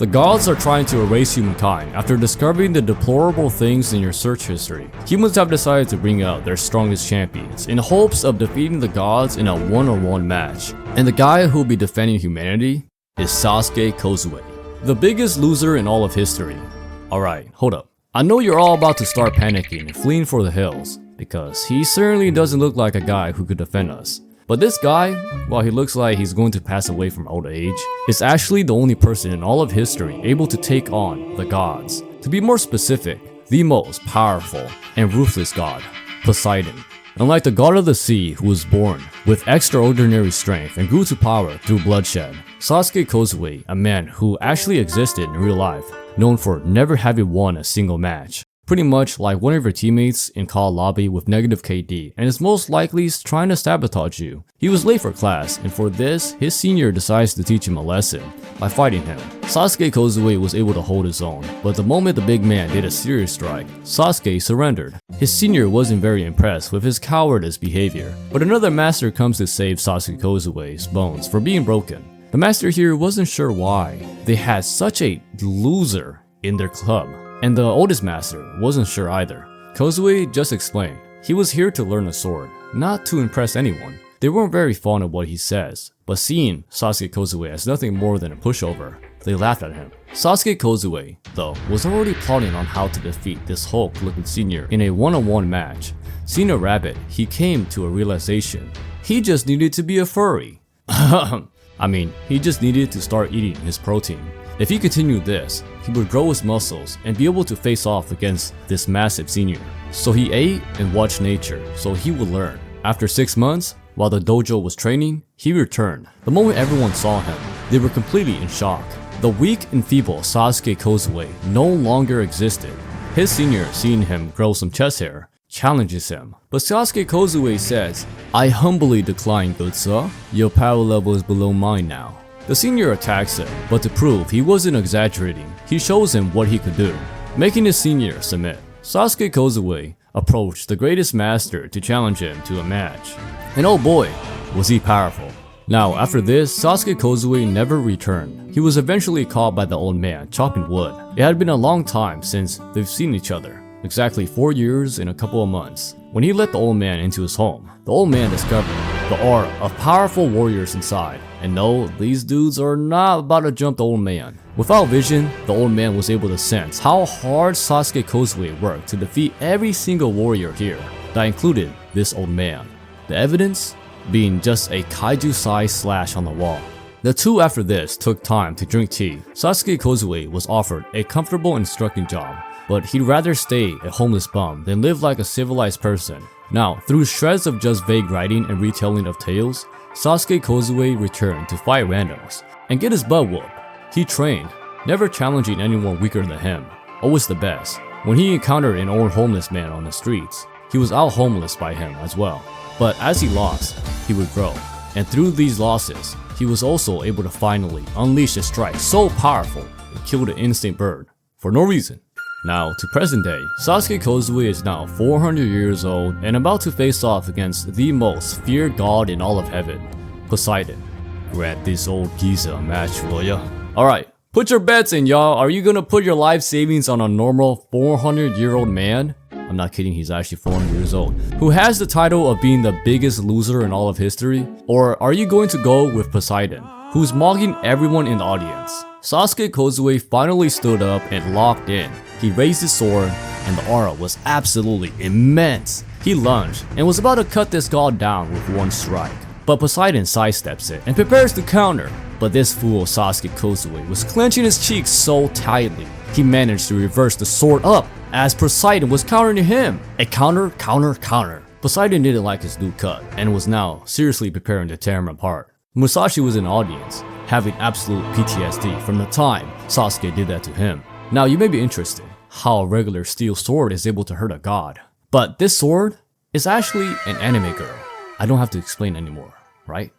The gods are trying to erase humankind after discovering the deplorable things in your search history. Humans have decided to bring out their strongest champions in hopes of defeating the gods in a one-on-one match. And the guy who will be defending humanity is Sasuke Kozue, the biggest loser in all of history. Alright, hold up. I know you're all about to start panicking and fleeing for the hills, because he certainly doesn't look like a guy who could defend us. But this guy, while he looks like he's going to pass away from old age, is actually the only person in all of history able to take on the gods. To be more specific, the most powerful and ruthless god, Poseidon. Unlike the god of the sea who was born with extraordinary strength and grew to power through bloodshed, Sasuke Kozue, a man who actually existed in real life, known for never having won a single match. Pretty much like one of your teammates in COD lobby with negative KD and is most likely trying to sabotage you. He was late for class, and for this, his senior decides to teach him a lesson by fighting him. Sasuke Kozue was able to hold his own, but the moment the big man did a serious strike, Sasuke surrendered. His senior wasn't very impressed with his cowardice behavior, but another master comes to save Sasuke Kozue's bones for being broken. The master here wasn't sure why they had such a loser in their club. And the oldest master wasn't sure either. Kozue just explained he was here to learn a sword, not to impress anyone. They weren't very fond of what he says, but seeing Sasuke Kozue as nothing more than a pushover, they laughed at him. Sasuke Kozue, though, was already plotting on how to defeat this Hulk-looking senior in a one-on-one match. Seeing a rabbit, he came to a realization. He just needed to be a furry. I mean, he just needed to start eating his protein. If he continued this, he would grow his muscles and be able to face off against this massive senior. So he ate and watched nature, so he would learn. After 6 months, while the dojo was training, he returned. The moment everyone saw him, they were completely in shock. The weak and feeble Sasuke Kozue no longer existed. His senior, seeing him grow some chest hair, challenges him. But Sasuke Kozue says, "I humbly decline, good sir. Your power level is below mine now." The senior attacks him, but to prove he wasn't exaggerating, he shows him what he could do, making his senior submit. Sasuke Kozue approached the greatest master to challenge him to a match. And oh boy, was he powerful. Now after this, Sasuke Kozue never returned. He was eventually caught by the old man chopping wood. It had been a long time since they've seen each other, exactly 4 years and a couple of months. When he let the old man into his home, the old man discovered the aura of powerful warriors inside. And no, these dudes are not about to jump the old man. Without vision, the old man was able to sense how hard Sasuke Kozue worked to defeat every single warrior here. That included this old man. The evidence being just a kaiju-sized slash on the wall. The two after this took time to drink tea. Sasuke Kozue was offered a comfortable instructing job, but he'd rather stay a homeless bum than live like a civilized person. Now, through shreds of just vague writing and retelling of tales, Sasuke Kozue returned to fight randoms and get his butt whooped. He trained, never challenging anyone weaker than him, always the best. When he encountered an old homeless man on the streets, he was out homeless by him as well. But as he lost, he would grow. And through these losses, he was also able to finally unleash a strike so powerful it killed an instant bird for no reason. Now, to present day, Sasuke Kozue is now 400 years old and about to face off against the most feared god in all of heaven, Poseidon. Grant this old geezer a match, will ya? Alright, put your bets in, y'all. Are you gonna put your life savings on a normal 400-year-old man? I'm not kidding, he's actually 400 years old. Who has the title of being the biggest loser in all of history? Or are you going to go with Poseidon, who's mocking everyone in the audience? Sasuke Kozue finally stood up and locked in. He raised his sword, and the aura was absolutely immense. He lunged and was about to cut this god down with one strike. But Poseidon sidesteps it and prepares to counter. But this fool Sasuke Kozue was clenching his cheeks so tightly, he managed to reverse the sword up as Poseidon was countering him. A counter, counter, counter. Poseidon didn't like his new cut and was now seriously preparing to tear him apart. Musashi was in the audience, having absolute PTSD from the time Sasuke did that to him. Now you may be interested how a regular steel sword is able to hurt a god. But this sword is actually an anime girl. I don't have to explain anymore, right?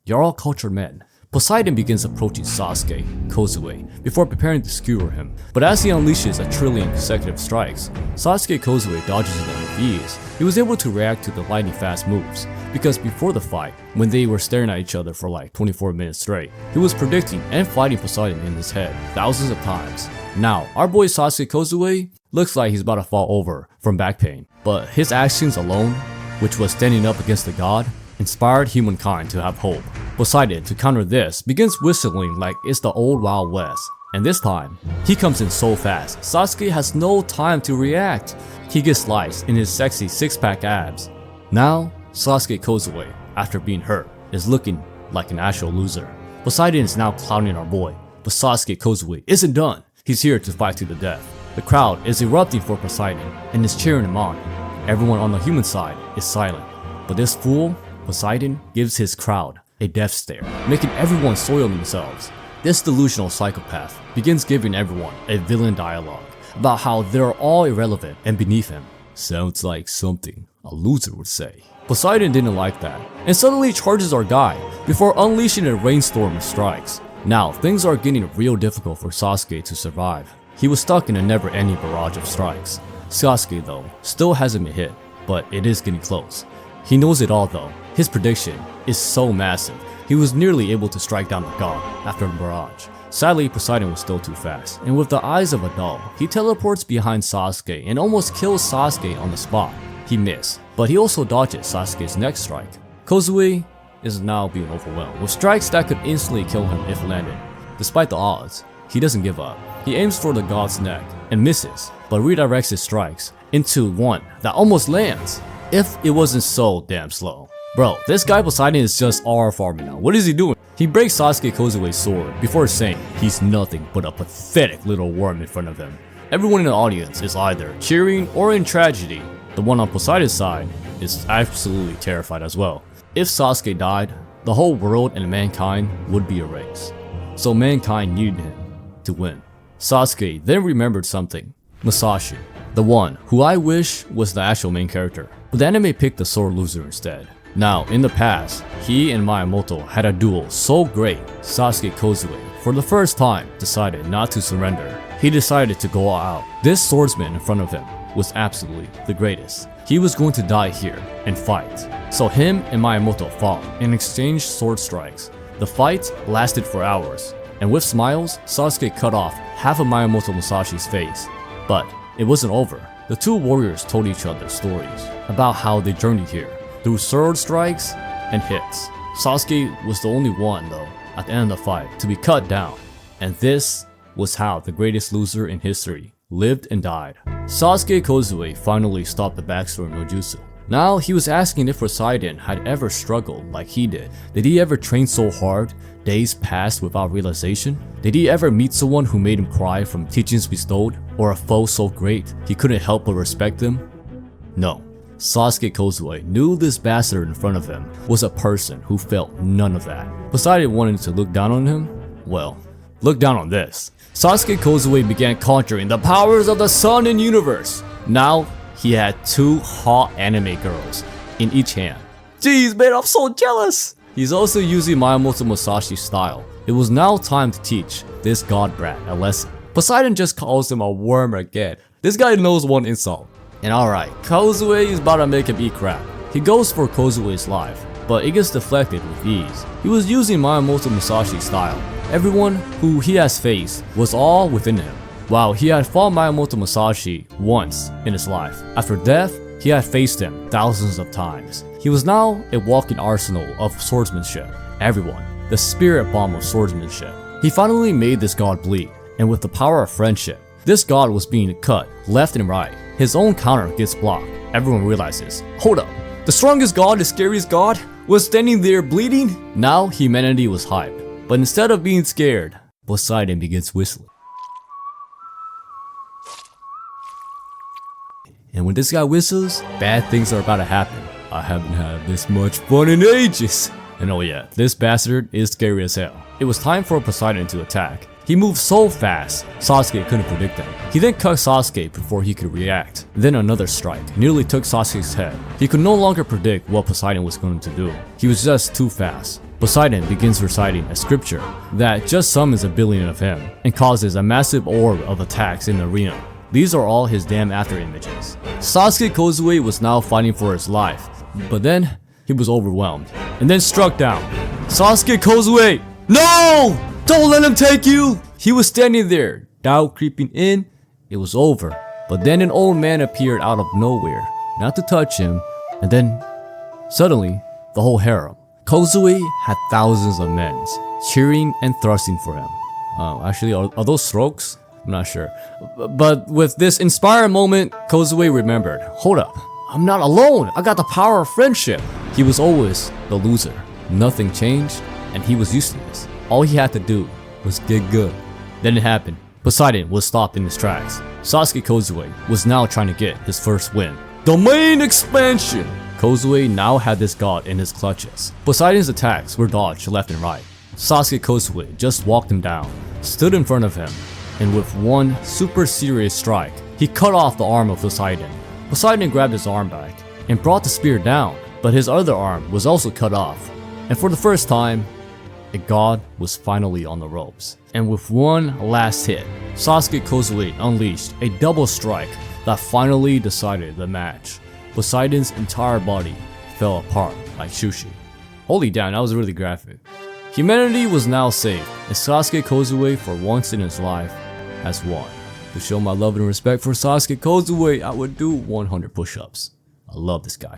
You're all cultured men. Poseidon begins approaching Sasuke, Kozue, before preparing to skewer him. But as he unleashes a trillion consecutive strikes, Sasuke Kozue dodges them with ease. He was able to react to the lightning fast moves, because before the fight, when they were staring at each other for like 24 minutes straight, he was predicting and fighting Poseidon in his head thousands of times. Now, our boy Sasuke Kozue looks like he's about to fall over from back pain, but his actions alone, which was standing up against the god, inspired humankind to have hope. Poseidon, to counter this, begins whistling like it's the old Wild West, and this time, he comes in so fast, Sasuke has no time to react. He gets sliced in his sexy six-pack abs. Now, Sasuke Kozue, after being hurt, is looking like an actual loser. Poseidon is now clowning our boy, but Sasuke Kozue isn't done. He's here to fight to the death. The crowd is erupting for Poseidon and is cheering him on. Everyone on the human side is silent, but this fool, Poseidon, gives his crowd a death stare, making everyone soil themselves. This delusional psychopath begins giving everyone a villain dialogue about how they're all irrelevant and beneath him. Sounds like something a loser would say. Poseidon didn't like that, and suddenly charges our guy before unleashing a rainstorm of strikes. Now, things are getting real difficult for Sasuke to survive. He was stuck in a never-ending barrage of strikes. Sasuke, though, still hasn't been hit, but it is getting close. He knows it all though. His prediction is so massive, he was nearly able to strike down the god after the barrage. Sadly, Poseidon was still too fast, and with the eyes of a doll, he teleports behind Sasuke and almost kills Sasuke on the spot. He missed, but he also dodges Sasuke's next strike. Kozue is now being overwhelmed with strikes that could instantly kill him if landed. Despite the odds, he doesn't give up. He aims for the god's neck and misses, but redirects his strikes into one that almost lands. If it wasn't so damn slow. Bro, this guy Poseidon is just R farming now. What is he doing? He breaks Sasuke Kozue's sword before saying he's nothing but a pathetic little worm in front of him. Everyone in the audience is either cheering or in tragedy. The one on Poseidon's side is absolutely terrified as well. If Sasuke died, the whole world and mankind would be erased. So mankind needed him to win. Sasuke then remembered something. Musashi, the one who I wish was the actual main character. But the anime picked the sword loser instead. Now, in the past, he and Miyamoto had a duel so great, Sasuke Kozue, for the first time, decided not to surrender. He decided to go all out. This swordsman in front of him was absolutely the greatest. He was going to die here and fight. So him and Miyamoto fought and exchanged sword strikes. The fight lasted for hours, and with smiles, Sasuke cut off half of Miyamoto Musashi's face. But it wasn't over. The two warriors told each other stories about how they journeyed here through sword strikes and hits. Sasuke was the only one, though, at the end of the fight to be cut down. And this was how the greatest loser in history lived and died. Sasuke Kozue finally stopped the backstory no jutsu. Now he was asking if Poseidon had ever struggled like he did. Did he ever train so hard, days passed without realization? Did he ever meet someone who made him cry from teachings bestowed? Or a foe so great he couldn't help but respect them? No. Sasuke Kozue knew this bastard in front of him was a person who felt none of that. Poseidon wanted to look down on him? Well, look down on this. Sasuke Kozue began conjuring the powers of the sun and universe. Now, he had two hot anime girls in each hand. Jeez man, I'm so jealous! He's also using Miyamoto Musashi's style. It was now time to teach this god brat a lesson. Poseidon just calls him a worm again. This guy knows one insult. And alright, Kozue is about to make him eat crap. He goes for Kozue's life, but it gets deflected with ease. He was using Miyamoto Musashi's style. Everyone who he has faced was all within him. While he had fought Miyamoto Musashi once in his life, after death, he had faced him thousands of times. He was now a walking arsenal of swordsmanship. Everyone, the spirit bomb of swordsmanship. He finally made this god bleed, and with the power of friendship, this god was being cut left and right. His own counter gets blocked. Everyone realizes, hold up, the strongest god, the scariest god, was standing there bleeding? Now humanity was hyped, but instead of being scared, Poseidon begins whistling. And when this guy whistles, bad things are about to happen. I haven't had this much fun in ages. And oh yeah, this bastard is scary as hell. It was time for Poseidon to attack. He moved so fast, Sasuke couldn't predict them. He then cut Sasuke before he could react. Then another strike nearly took Sasuke's head. He could no longer predict what Poseidon was going to do. He was just too fast. Poseidon begins reciting a scripture that just summons a billion of him and causes a massive orb of attacks in the arena. These are all his damn after images. Sasuke Kozue was now fighting for his life, but then he was overwhelmed and then struck down. Sasuke Kozue! No! Don't let him take you! He was standing there, doubt creeping in. It was over. But then an old man appeared out of nowhere, not to touch him, and then suddenly the whole harem. Kozue had thousands of men cheering and thrusting for him. Actually, are those strokes? I'm not sure. But with this inspiring moment, Kozue remembered, hold up, I'm not alone. I got the power of friendship. He was always the loser. Nothing changed, and he was used to this. All he had to do was get good. Then it happened. Poseidon was stopped in his tracks. Sasuke Kozue was now trying to get his first win. Domain expansion! Kozue now had this god in his clutches. Poseidon's attacks were dodged left and right. Sasuke Kozue just walked him down, stood in front of him, and with one super serious strike, he cut off the arm of Poseidon. Poseidon grabbed his arm back and brought the spear down, but his other arm was also cut off. And for the first time, a god was finally on the ropes. And with one last hit, Sasuke Kozue unleashed a double strike that finally decided the match. Poseidon's entire body fell apart like sushi. Holy damn, that was really graphic. Humanity was now safe, and Sasuke Kozue, for once in his life, has won. To show my love and respect for Sasuke Kozue, I would do 100 push-ups. I love this guy.